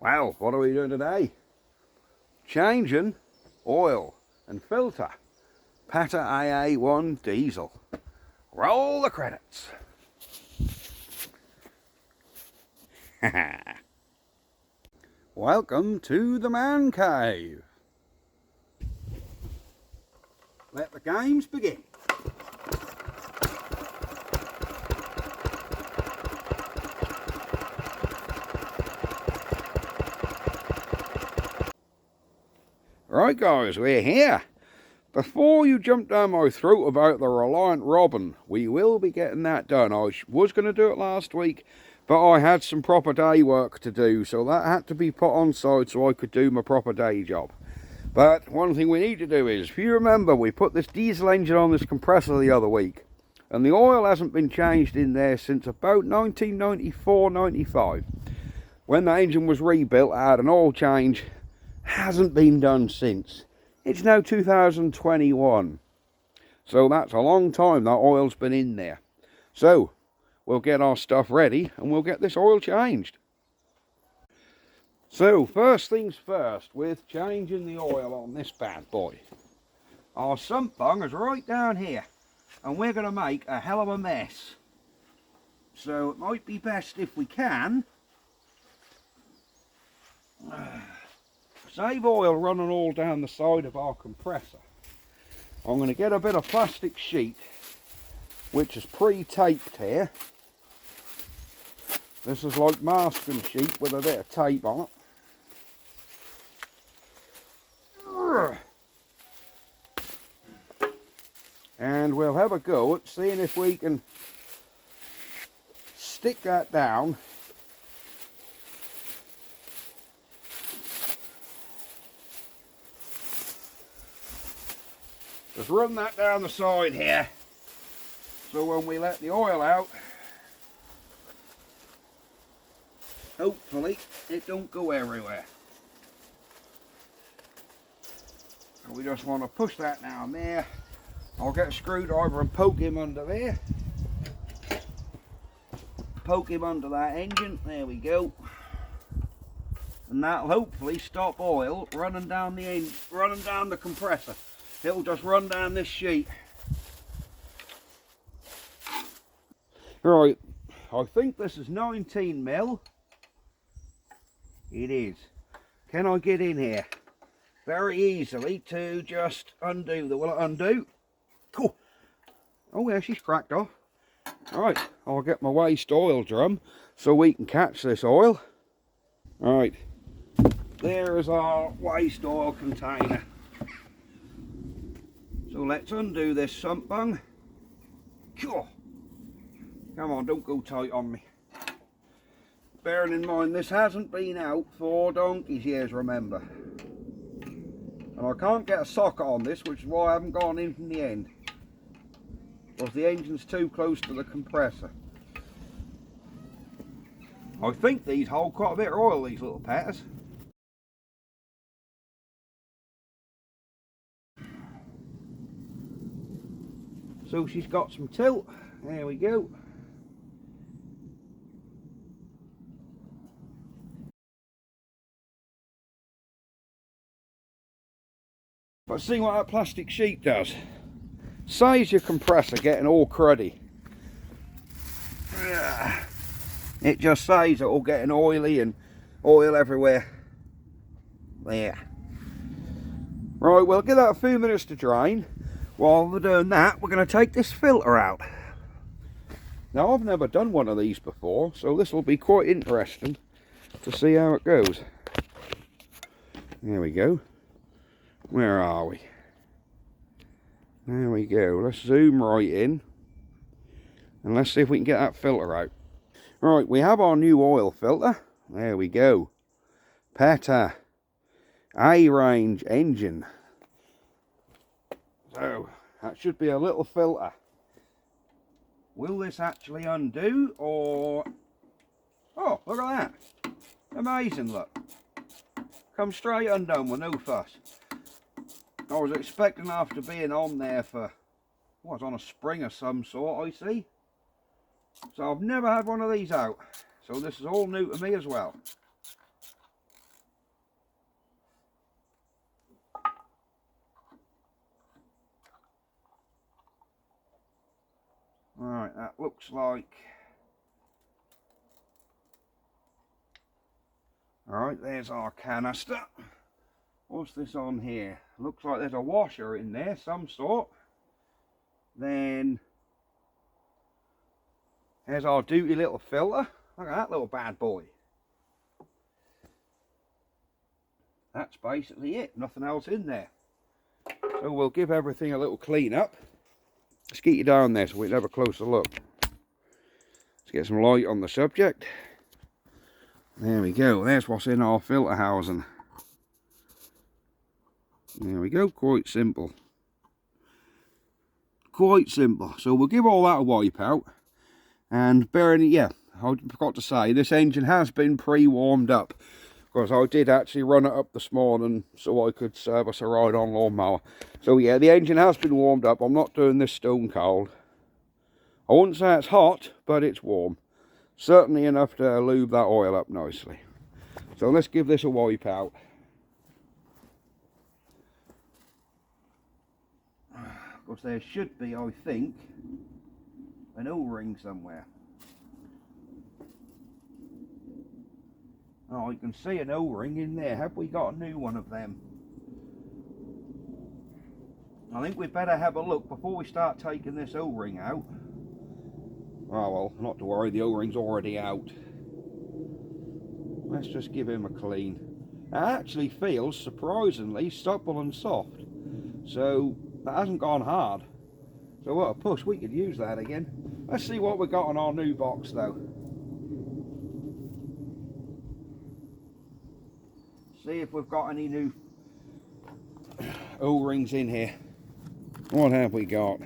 Well, what are we doing today? Changing oil and filter. Pata AA1 diesel. Roll the credits. Welcome to the man cave. Let the games begin. Right guys, we're here. Before you jump down my throat about the Reliant Robin, we will be getting that done. I was going to do it last week, but I had some proper day work to do, so that had to be put on side so I could do my proper day job. But one thing we need to do is, if you remember, we put this diesel engine on this compressor the other week, and the oil hasn't been changed in there since about 1994-95. When the engine was rebuilt, I had an oil change. Hasn't been done since. It's now 2021, so that's a long time that oil's been in there. So we'll get our stuff ready and we'll get this oil changed. So first things first, with changing the oil on this bad boy, our sump bung is right down here and we're going to make a hell of a mess. So it might be best, if we can, save oil running all down the side of our compressor. I'm going to get a bit of plastic sheet which is pre-taped here. This is like masking sheet with a bit of tape on it. And we'll have a go at seeing if we can stick that down Just run that down the side here, so when we let the oil out, hopefully it don't go everywhere. So we just want to push that down there. I'll get a screwdriver and poke him under there. Poke him under that engine, there we go. And that'll hopefully stop oil running down the compressor. It'll just run down this sheet. Right, I think this is 19 mil. It is. Can I get in here very easily to just undo will it undo? Cool. Oh yeah, she's cracked off. Right, I'll get my waste oil drum so we can catch this oil. Right, there is our waste oil container. So let's undo this sump bung. Come on, don't go tight on me. Bearing in mind this hasn't been out for donkey's years, remember. And I can't get a socket on this, which is why I haven't gone in from the end. Because the engine's too close to the compressor. I think these hold quite a bit of oil, these little patters. So she's got some tilt. There we go. But see what that plastic sheet does. Saves your compressor getting all cruddy. It just saves it all getting oily and oil everywhere. There. Right, we'll give that a few minutes to drain. While we're doing that, we're going to take this filter out. Now, I've never done one of these before, so this will be quite interesting to see how it goes. There we go. Where are we? There we go. Let's zoom right in. And let's see if we can get that filter out. Right, we have our new oil filter. There we go. Pata A-range engine. So, that should be a little filter. Will this actually undo, or... Oh, look at that. Amazing, look. Come straight undone with no fuss. I was expecting after being on there for... Well, it's on a spring of some sort, I see. So I've never had one of these out. So this is all new to me as well. That looks like... Alright, there's our canister. What's this on here? Looks like there's a washer in there, some sort. Then there's our duty little filter. Look at that little bad boy. That's basically it, nothing else in there. So we'll give everything a little clean up. Let's get you down there so we can have a closer look. Let's get some light on the subject. There we go, there's what's in our filter housing. There we go, quite simple. Quite simple. So we'll give all that a wipe out. And bearing, yeah, I forgot to say, this engine has been pre-warmed up. Because I did actually run it up this morning so I could service a ride-on lawnmower. So yeah, the engine has been warmed up. I'm not doing this stone cold. I wouldn't say it's hot, but it's warm. Certainly enough to lube that oil up nicely. So let's give this a wipe out. Because there should be, I think, an O-ring somewhere. Oh, you can see an O-ring in there. Have we got a new one of them? I think we'd better have a look before we start taking this O-ring out. Oh well, not to worry, the O-ring's already out. Let's just give him a clean. It actually feels surprisingly supple and soft. So, that hasn't gone hard. So what a push, we could use that again. Let's see what we got on our new box though. See if we've got any new O-rings in here. What have we got?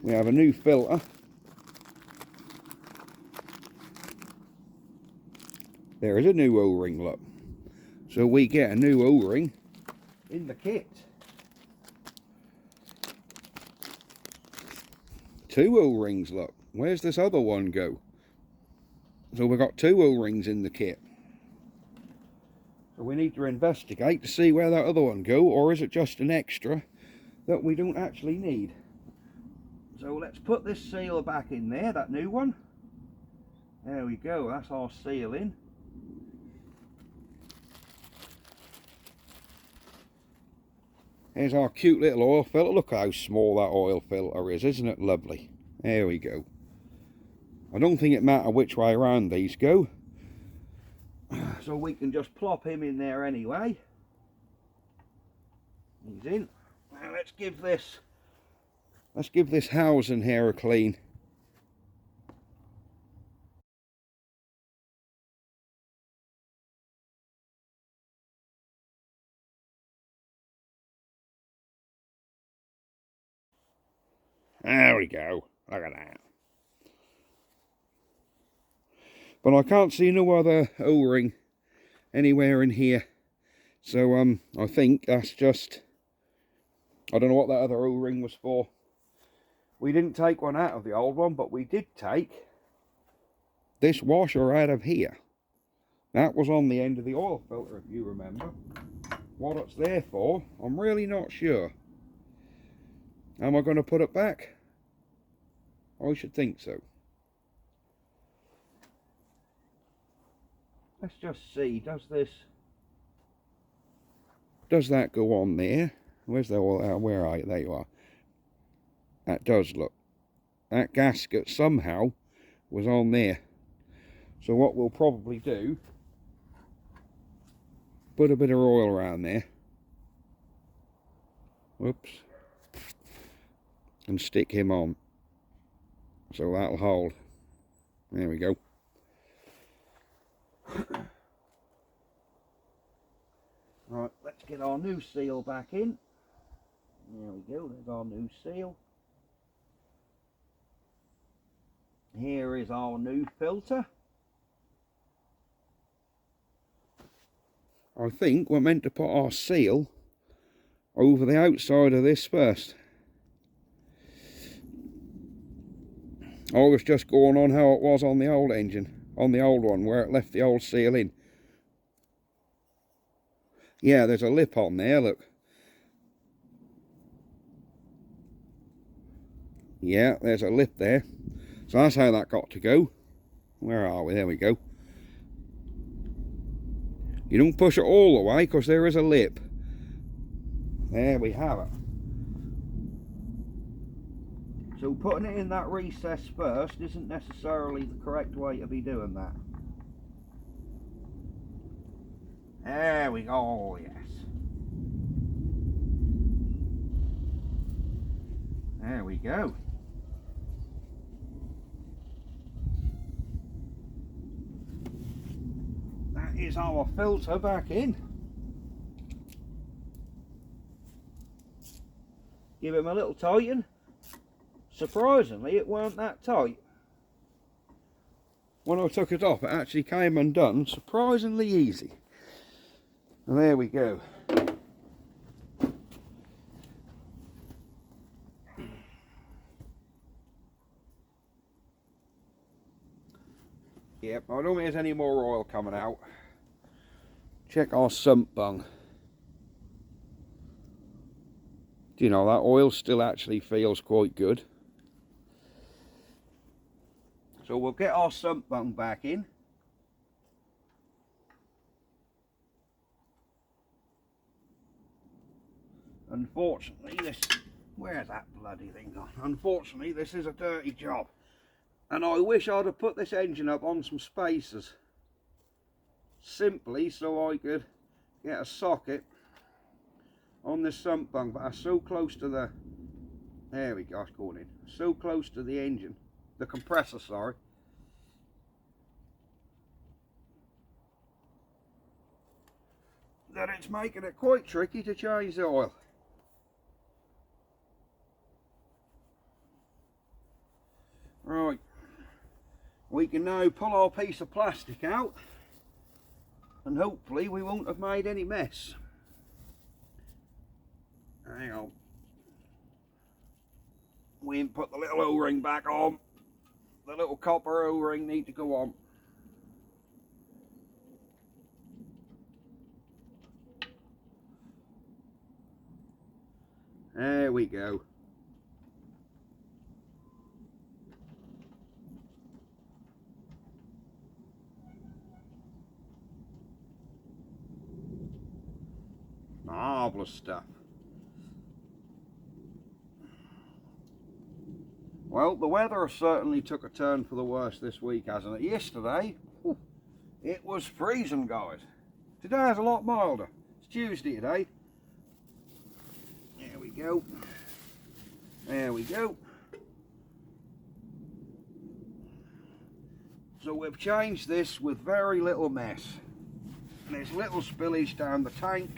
We have a new filter. There is a new O-ring, look. So we get a new O-ring in the kit. 2 O-rings, look. Where's this other one go? So we've got 2 O-rings in the kit. So we need to investigate to see where that other one go, or is it just an extra that we don't actually need? So let's put this seal back in there, that new one. There we go, that's our seal in. Here's our cute little oil filter. Look how small that oil filter is, isn't it lovely? There we go. I don't think it matters which way around these go. So we can just plop him in there anyway. He's in. Now let's give this housing here a clean. There we go. Look at that. But I can't see no other O-ring anywhere in here. So I think that's just, I don't know what that other O-ring was for. We didn't take one out of the old one, but we did take this washer out of here. That was on the end of the oil filter, if you remember. What it's there for, I'm really not sure. Am I going to put it back? I should think so. Let's just see, does that go on there? Where's the oil? Where are you? There you are. That does look. That gasket somehow was on there. So what we'll probably do, put a bit of oil around there. Whoops. And stick him on. So that'll hold. There we go. Right, let's get our new seal back in. There we go, there's our new seal. Here is our new filter. I think we're meant to put our seal over the outside of this first. I was just going on how it was on the old engine, on the old one, where it left the old seal in. Yeah, there's a lip on there, look. Yeah, there's a lip there. So that's how that got to go. Where are we? There we go. You don't push it all the way because there is a lip. There we have it. So putting it in that recess first isn't necessarily the correct way to be doing that. There we go, yes. There we go. That is our filter back in. Give him a little tighten. Surprisingly, it weren't that tight. When I took it off, it actually came undone surprisingly easy. And there we go. Yep, I don't think there's any more oil coming out. Check our sump bung. Do you know, that oil still actually feels quite good. So we'll get our sump bung back in. Unfortunately, where's that bloody thing gone? Unfortunately, this is a dirty job. And I wish I'd have put this engine up on some spacers. Simply so I could get a socket on this sump bung, but I'm so close to the, there we go, it's going in. So close to the engine, the compressor, sorry. That it's making it quite tricky to change the oil. Right, we can now pull our piece of plastic out and hopefully we won't have made any mess. Hang on. We didn't put the little O-ring back on. The little copper O-ring need to go on. There we go. Marvellous stuff. Well, the weather certainly took a turn for the worse this week, hasn't it? Yesterday, it was freezing, guys. Today is a lot milder. It's Tuesday today. There we go. There we go. So we've changed this with very little mess. There's little spillage down the tank,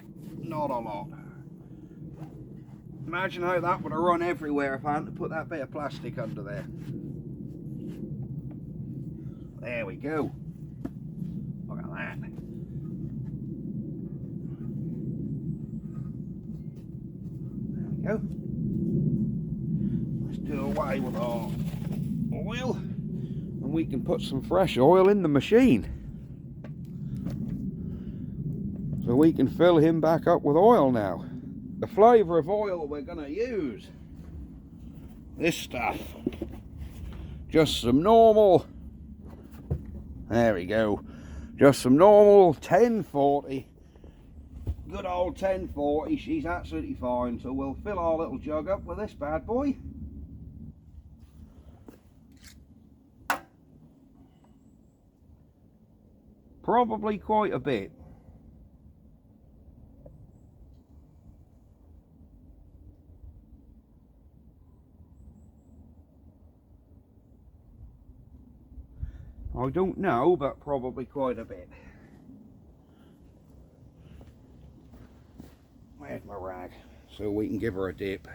not a lot. Imagine how that would have run everywhere if I hadn't put that bit of plastic under there. There we go. Look at that. There we go. Let's do away with our oil and we can put some fresh oil in the machine. So we can fill him back up with oil now. The flavour of oil we're going to use, this stuff, just some normal, there we go, just some normal 1040, good old 1040, she's absolutely fine. So we'll fill our little jug up with this bad boy. Probably quite a bit. I don't know, but probably quite a bit. Where's my rag? So we can give her a dip.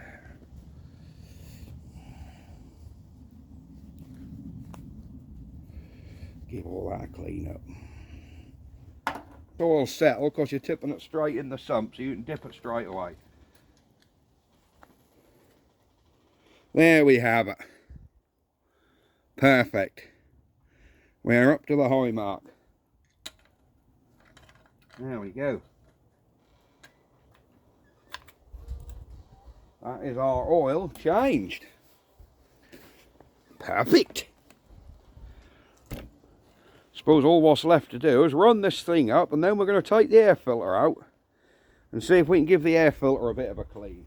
Give all that a clean up. It's all settled because you're tipping it straight in the sump, so you can dip it straight away. There we have it. Perfect. We're up to the high mark. There we go. That is our oil changed. Perfect. suppose all what's left to do is run this thing up, and then we're going to take the air filter out and see if we can give the air filter a bit of a clean.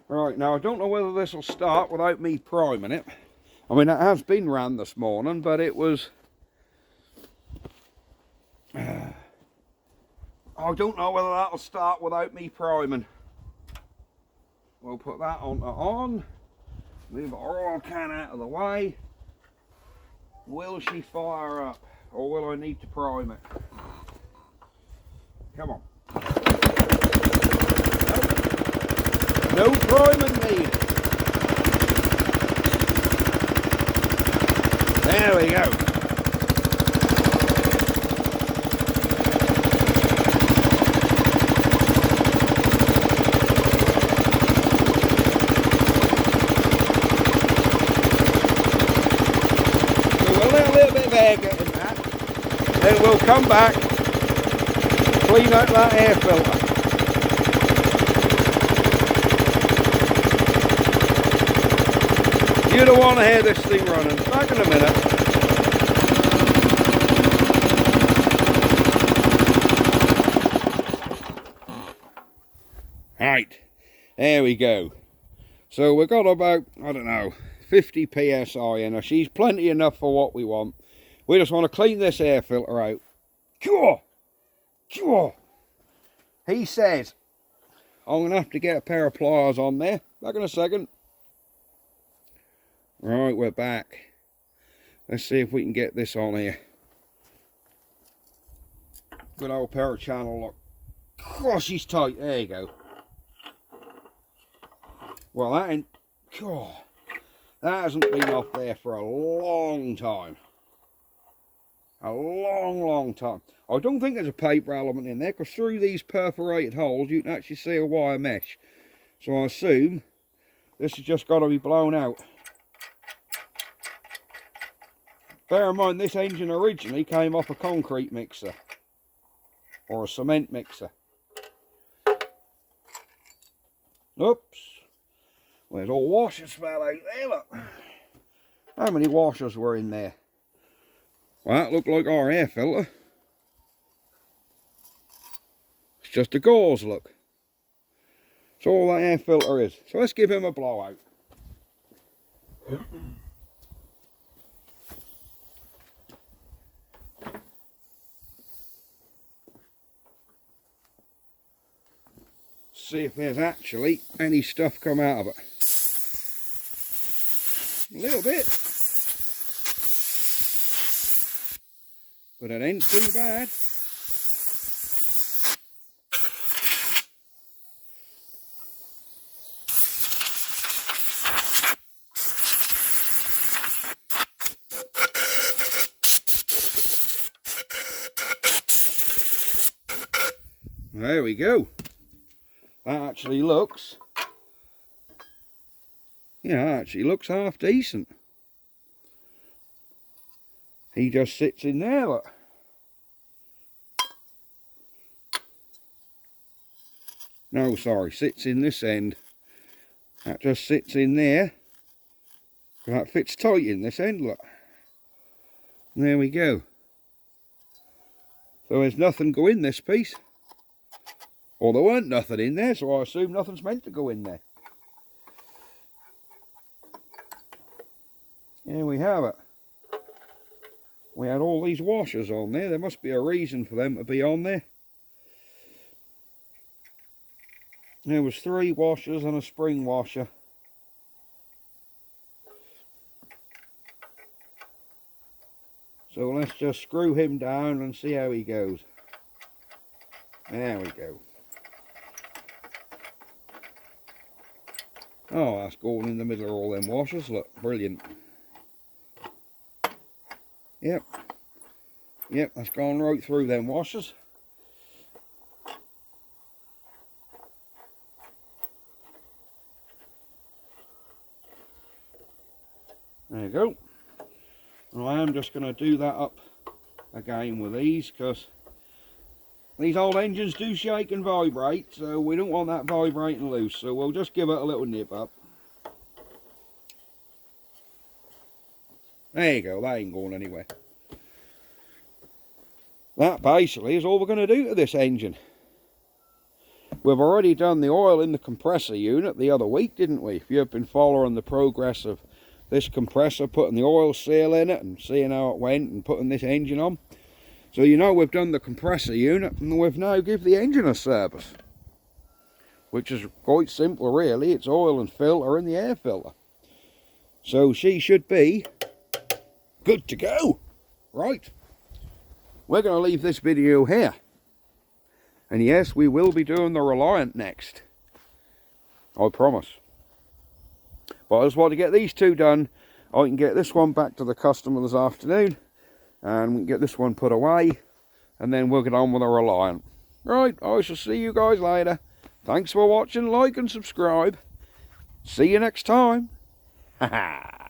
Right, now I don't know whether this will start without me priming it. I mean, it has been ran this morning, but it was... I don't know whether that'll start without me priming. We'll put that on, move our oil can out of the way. Will she fire up, or will I need to prime it? Come on. No priming needed. There we go. Getting that. Then we'll come back, clean out that air filter. You don't want to hear this thing running. Back in a minute. Right, there we go. So we've got about, I don't know, 50 psi in her. She's plenty enough for what we want. We just want to clean this air filter out. He says, I'm going to have to get a pair of pliers on there. Back in a second. Right, we're back. Let's see if we can get this on here. Good old pair of channel lock. Oh, she's tight. There you go. Well, that ain't... that hasn't been off there for a long time. A long time. I don't think there's a paper element in there, because through these perforated holes you can actually see a wire mesh. So I assume this has just got to be blown out. Bear in mind, this engine originally came off a concrete mixer. Or a cement mixer. Oops. There's all washers fell out there, look. How many washers were in there? Well, that looked like our air filter. It's just a gauze, look. That's all that air filter is. So let's give him a blowout. See if there's actually any stuff come out of it. A little bit. But it ain't too bad. There we go. That actually looks, actually looks half decent. He just sits in there, look. No, sorry, sits in this end. That just sits in there. That fits tight in this end, look. And there we go. So there's nothing go in this piece. Or there weren't nothing in there, so I assume nothing's meant to go in there. Here we have it. We had all these washers on there. There must be a reason for them to be on there. There was 3 washers and a spring washer. So let's just screw him down and see how he goes. There we go. Oh, that's going in the middle of all them washers. Look, brilliant. Yep, that's gone right through them washers. There you go. And I am just going to do that up again with these, because these old engines do shake and vibrate, so we don't want that vibrating loose, so we'll just give it a little nip up. There you go, that ain't going anywhere. That basically is all we're going to do to this engine. We've already done the oil in the compressor unit the other week, didn't we? If you've been following the progress of this compressor, putting the oil seal in it and seeing how it went and putting this engine on. So you know we've done the compressor unit and we've now give the engine a service. Which is quite simple really, it's oil and filter and the air filter. So she should be good to go. Right, we're going to leave this video here. And yes, we will be doing the Reliant next. I promise. But I just want to get these two done. I can get this one back to the customer this afternoon. And we can get this one put away. And then we'll get on with the Reliant. Right, I shall see you guys later. Thanks for watching, like and subscribe. See you next time. Ha ha.